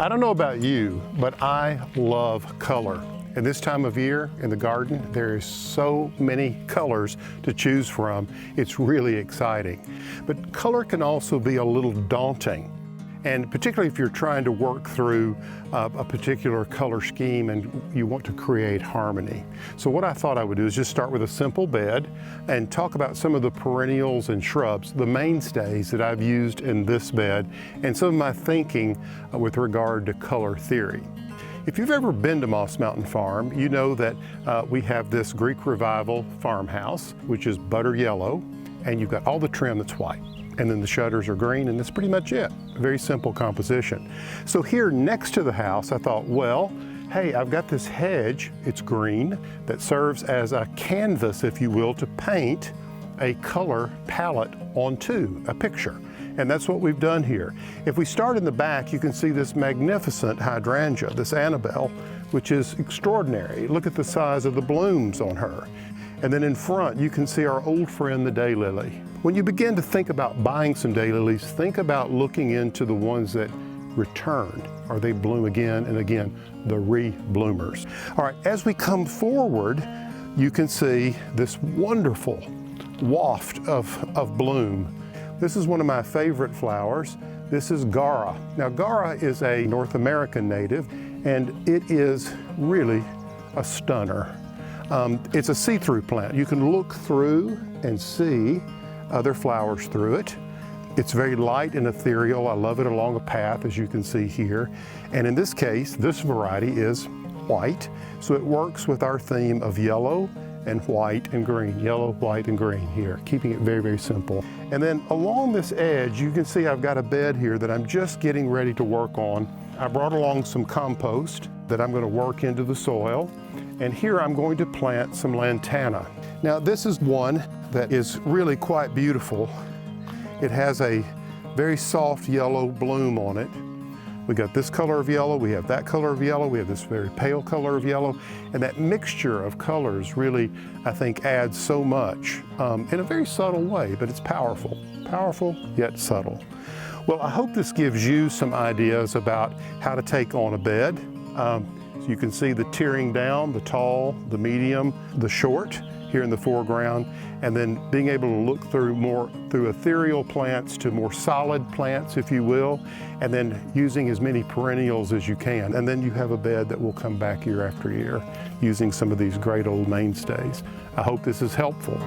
I don't know about you, but I love color. And this time of year in the garden, there is so many colors to choose from. It's really exciting. But color can also be a little daunting. And particularly if you're trying to work through a particular color scheme and you want to create harmony. So what I thought I would do is just start with a simple bed and talk about some of the perennials and shrubs, the mainstays that I've used in this bed, and some of my thinking with regard to color theory. If you've ever been to Moss Mountain Farm, you know that we have this Greek Revival farmhouse, which is butter yellow, and you've got all the trim that's white. And then the shutters are green, and that's pretty much it. A very simple composition. So here next to the house, I thought, well, hey, I've got this hedge, it's green, that serves as a canvas, if you will, to paint a color palette onto a picture. And that's what we've done here. If we start in the back, you can see this magnificent hydrangea, this Annabelle, which is extraordinary. Look at the size of the blooms on her. And then in front, you can see our old friend, the Daylily. When you begin to think about buying some daylilies, think about looking into the ones that returned, or they bloom again and again, the re-bloomers. All right, as we come forward, you can see this wonderful waft of bloom. This is one of my favorite flowers. This is Goura. Now, Goura is a North American native, and it is really a stunner. It's a see-through plant. You can look through and see other flowers through it. It's very light and ethereal. I love it along a path, as you can see here. And in this case, this variety is white, so it works with our theme of yellow and white and green, yellow, white, and green here, keeping it very, very simple. And then along this edge, you can see I've got a bed here that I'm just getting ready to work on. I brought along some compost that I'm going to work into the soil. And here I'm going to plant some Lantana. Now this is one that is really quite beautiful. It has a very soft yellow bloom on it. We got this color of yellow, we have that color of yellow, we have this very pale color of yellow, and that mixture of colors really, I think, adds so much in a very subtle way, but it's powerful. Powerful, yet subtle. Well, I hope this gives you some ideas about how to take on a bed. So you can see the tiering down, the tall, the medium, the short here in the foreground, and then being able to look through ethereal plants to more solid plants, if you will, and then using as many perennials as you can. And then you have a bed that will come back year after year using some of these great old mainstays. I hope this is helpful.